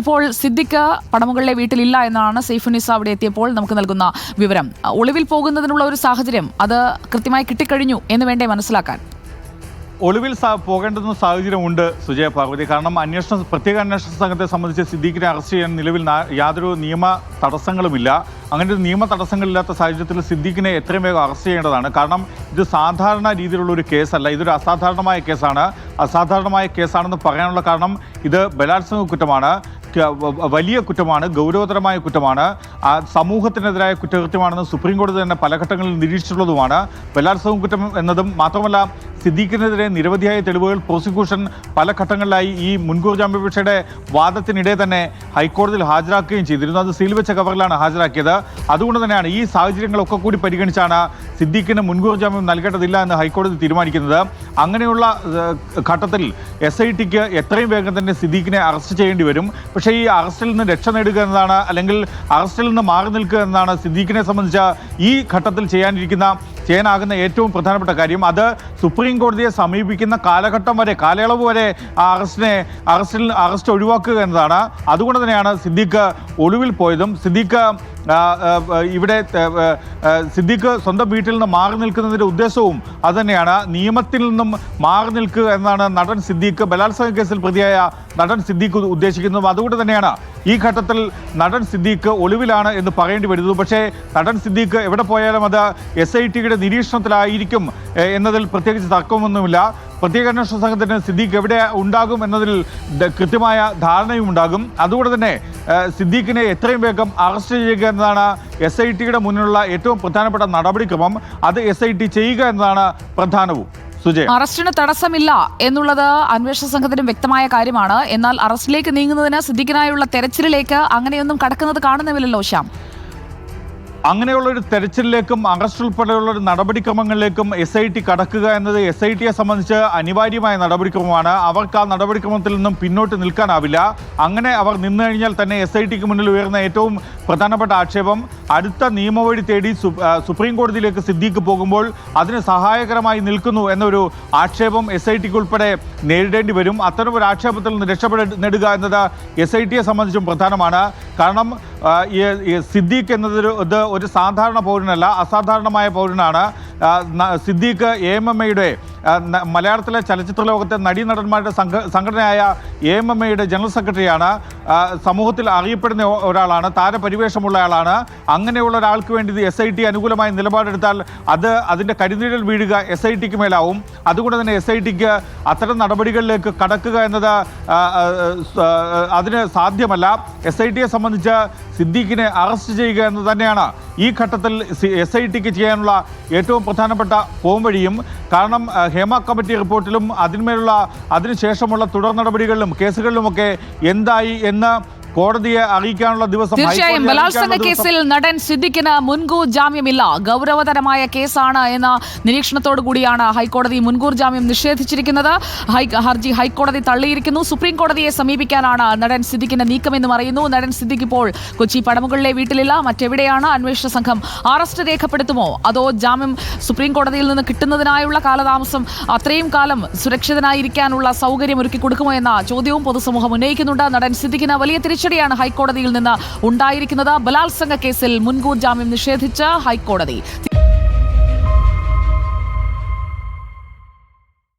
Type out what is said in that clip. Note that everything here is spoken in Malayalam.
ഇപ്പോൾ സിദ്ദിഖ് പടമുകളിലെ വീട്ടിലില്ല എന്നാണ് സൈഫുന്നിസ അവിടെ എത്തിയപ്പോൾ നമുക്ക് നൽകുന്ന വിവരം. ഒളിവിൽ പോകുന്നതിനുള്ള ഒരു സാഹചര്യം അത് കൃത്യമായി കിട്ടിക്കഴിഞ്ഞു എന്ന് വേണ്ടേ മനസ്സിലാക്കാൻ? ഒളിവിൽ പോകേണ്ടുന്ന സാഹചര്യമുണ്ട് സുജയ പാർവതി. കാരണം പ്രത്യേക അന്വേഷണ സംഘത്തെ സംബന്ധിച്ച് സിദ്ദീഖിനെ അറസ്റ്റ് ചെയ്യാൻ നിലവിൽ യാതൊരു നിയമ തടസ്സങ്ങളുമില്ല. അങ്ങനെ ഒരു നിയമ തടസ്സങ്ങളില്ലാത്ത സാഹചര്യത്തിൽ സിദ്ദീഖിനെ എത്രയും വേഗം അറസ്റ്റ് ചെയ്യേണ്ടതാണ്. കാരണം ഇത് സാധാരണ രീതിയിലുള്ള ഒരു കേസല്ല, ഇതൊരു അസാധാരണമായ കേസാണ്. അസാധാരണമായ കേസാണെന്ന് പറയാനുള്ള കാരണം ഇത് ബലാത്സംഗ കുറ്റമാണ്, വലിയ കുറ്റമാണ്, ഗൗരവതരമായ കുറ്റമാണ്, സമൂഹത്തിനെതിരായ കുറ്റകൃത്യമാണെന്ന് സുപ്രീം കോടതി തന്നെ പല ഘട്ടങ്ങളിൽ നിരീക്ഷിച്ചിട്ടുള്ളതുമാണ്. ബലാത്സംഗ കുറ്റം എന്നതും മാത്രമല്ല, സിദ്ദീഖിനെതിരെ നിരവധിയായ തെളിവുകൾ പ്രോസിക്യൂഷൻ പല ഘട്ടങ്ങളിലായി ഈ മുൻകൂർ ജാമ്യാപേക്ഷയുടെ വാദത്തിനിടെ തന്നെ ഹൈക്കോടതിയിൽ ഹാജരാക്കുകയും ചെയ്തിരുന്നു. അത് സീൽ വെച്ച കവറിലാണ് ഹാജരാക്കിയത്. അതുകൊണ്ട് തന്നെയാണ് ഈ സാഹചര്യങ്ങളൊക്കെ കൂടി പരിഗണിച്ചാണ് സിദ്ദീഖിന് മുൻകൂർ ജാമ്യം നൽകേണ്ടതില്ല എന്ന് ഹൈക്കോടതി തീരുമാനിക്കുന്നത്. അങ്ങനെയുള്ള ഘട്ടത്തിൽ SITക്ക് എത്രയും വേഗം തന്നെ സിദ്ദീഖിനെ അറസ്റ്റ് ചെയ്യേണ്ടി വരും. പക്ഷേ ഈ അറസ്റ്റിൽ നിന്ന് രക്ഷ നേടുക എന്നതാണ്, അല്ലെങ്കിൽ അറസ്റ്റിൽ നിന്ന് മാറി നിൽക്കുക എന്നതാണ് സിദ്ദീഖിനെ സംബന്ധിച്ച് ഈ ഘട്ടത്തിൽ ചെയ്യാനാകുന്ന ഏറ്റവും പ്രധാനപ്പെട്ട കാര്യം. അത് സുപ്രീം കോടതിയെ സമീപിക്കുന്ന കാലയളവ് വരെ ആ അറസ്റ്റ് ഒഴിവാക്കുക എന്നതാണ്. അതുകൊണ്ട് തന്നെയാണ് സിദ്ദീഖ് ഒളിവിൽ പോയതും സിദ്ദീഖ് സ്വന്തം വീട്ടിൽ നിന്ന് മാറി നിൽക്കുന്നതിൻ്റെ ഉദ്ദേശവും അതുതന്നെയാണ്. നിയമത്തിൽ നിന്നും മാറി നിൽക്കുക എന്നാണ് നടൻ സിദ്ദീഖ്, ബലാത്സംഗ കേസിൽ പ്രതിയായ നടൻ സിദ്ദീഖ് ഉദ്ദേശിക്കുന്നത്. അതുകൊണ്ട് തന്നെയാണ് ഈ ഘട്ടത്തിൽ നടൻ സിദ്ദീഖ് ഒളിവിലാണ് എന്ന് പറയേണ്ടി വരുന്നത്. പക്ഷേ നടൻ സിദ്ദീഖ് എവിടെ പോയാലും അത് SITയുടെ നിരീക്ഷണത്തിലായിരിക്കും എന്നതിൽ പ്രത്യേകിച്ച് തർക്കമൊന്നുമില്ല. പ്രത്യേക അന്വേഷണ സംഘത്തിന് സിദ്ദീഖ് എവിടെ ഉണ്ടാകും എന്നതിൽ കൃത്യമായ ധാരണയും ഉണ്ടാകും. അതുകൊണ്ട് തന്നെ സിദ്ദീഖിനെ എത്രയും വേഗം അറസ്റ്റ് ചെയ്യുക എന്നതാണ് SITയുടെ മുന്നിലുള്ള ഏറ്റവും പ്രധാനപ്പെട്ട നടപടിക്രമം. അത് SIT ചെയ്യുക എന്നതാണ് പ്രധാനവും. അറസ്റ്റിന് തടസ്സമില്ല എന്നുള്ളത് അന്വേഷണ സംഘത്തിനും വ്യക്തമായ കാര്യമാണ്. എന്നാൽ അറസ്റ്റിലേക്ക് നീങ്ങുന്നതിന് സിദ്ദീഖിനായുള്ള തെരച്ചിലിലേക്ക് അങ്ങനെയൊന്നും കടക്കുന്നത് കാണുന്നില്ലല്ലോ ശ്യാം. അങ്ങനെയുള്ളൊരു തെരച്ചിലിലേക്കും അറസ്റ്റ് ഉൾപ്പെടെയുള്ള ഒരു നടപടിക്രമങ്ങളിലേക്കും SIT കടക്കുക എന്നത് SITയെ സംബന്ധിച്ച് അനിവാര്യമായ നടപടിക്രമമാണ്. അവർക്ക് ആ നടപടിക്രമത്തിൽ നിന്നും പിന്നോട്ട് നിൽക്കാനാവില്ല. അങ്ങനെ അവർ നിന്നു കഴിഞ്ഞാൽ തന്നെ SITക്ക് മുന്നിൽ ഉയർന്ന ഏറ്റവും പ്രധാനപ്പെട്ട ആക്ഷേപം അടുത്ത നിയമവഴി തേടി സുപ്രീം കോടതിയിലേക്ക് സിദ്ദീഖ് പോകുമ്പോൾ അതിന് സഹായകരമായി നിൽക്കുന്നു എന്നൊരു ആക്ഷേപം SITക്ക് ഉൾപ്പെടെ നേരിടേണ്ടി വരും. അത്തരമൊരു ആക്ഷേപത്തിൽ നിന്ന് നേടുക എന്നത് SITയെ സംബന്ധിച്ചും പ്രധാനമാണ്. കാരണം സിദ്ദീഖ് എന്നത് ഒരു സാധാരണ പൗരനല്ല, അസാധാരണമായ പൗരനാണ്. സിദ്ദീഖ് AMMAയുടെ മലയാളത്തിലെ ചലച്ചിത്ര ലോകത്തെ നടീനടന്മാരുടെ സംഘടനയായ AMMAയുടെ ജനറൽ സെക്രട്ടറിയാണ്. സമൂഹത്തിൽ അറിയപ്പെടുന്ന ഒരാളാണ്, താരപരിവേഷമുള്ള ആളാണ്. അങ്ങനെയുള്ള ഒരാൾക്ക് വേണ്ടി SIT അനുകൂലമായ നിലപാടെടുത്താൽ അതിൻ്റെ കരിനിഴൽ വീഴുക SITക്ക് മേലാവും. അതുകൊണ്ട് തന്നെ SITക്ക് അത്തരം നടപടികളിലേക്ക് കടക്കുക എന്നത് അതിന് സാധ്യമല്ല. SITയെ സംബന്ധിച്ച് സിദ്ദീഖിനെ അറസ്റ്റ് ചെയ്യുക എന്ന് തന്നെയാണ് ഈ ഘട്ടത്തിൽ SITക്ക് ചെയ്യാനുള്ള ഏറ്റവും പ്രധാനപ്പെട്ട പോംവഴിയും. കാരണം ഹേമ കമ്മിറ്റി റിപ്പോർട്ടിലും അതിനുശേഷമുള്ള തുടർ നടപടികളിലും കേസുകളിലുമൊക്കെ എന്തായി എന്ന് കോടതിയെ അറിയിക്കാനുള്ള ദിവസം. തീർച്ചയായും ബലാത്സംഗ കേസിൽ നടൻ സിദ്ദീഖിന് മുൻകൂർ ജാമ്യമില്ല, ഗൗരവതരമായ കേസാണ് എന്ന നിരീക്ഷണത്തോടു കൂടിയാണ് ഹൈക്കോടതി മുൻകൂർ ജാമ്യം നിഷേധിച്ചിരിക്കുന്നത്. ഹർജി ഹൈക്കോടതി തള്ളിയിരിക്കുന്നു. സുപ്രീം കോടതിയെ സമീപിക്കാനാണ് നടൻ സിദ്ദീഖിന്റെ നീക്കമെന്നും അറിയുന്നു. നടൻ സിദ്ദീഖ് ഇപ്പോൾ കൊച്ചി പടമുകളിലെ വീട്ടിലില്ല, മറ്റെവിടെയാണ്? അന്വേഷണ സംഘം അറസ്റ്റ് രേഖപ്പെടുത്തുമോ അതോ ജാമ്യം സുപ്രീം കോടതിയിൽ നിന്ന് കിട്ടുന്നതിനായുള്ള കാലതാമസം അത്രയും കാലം സുരക്ഷിതനായിരിക്കാനുള്ള സൗകര്യം ഒരുക്കി കൊടുക്കുമോ എന്ന ചോദ്യവും പൊതുസമൂഹം ഉന്നയിക്കുന്നുണ്ട്. നടൻ സിദ്ദീഖിന് വലിയ തിരിച്ചടിയാണ് ഹൈക്കോടതിയിൽ നിന്ന് ഉണ്ടായിരിക്കുന്നത്. ബലാത്സംഗ കേസിൽ മുൻകൂർ ജാമ്യം നിഷേധിച്ച ഹൈക്കോടതി.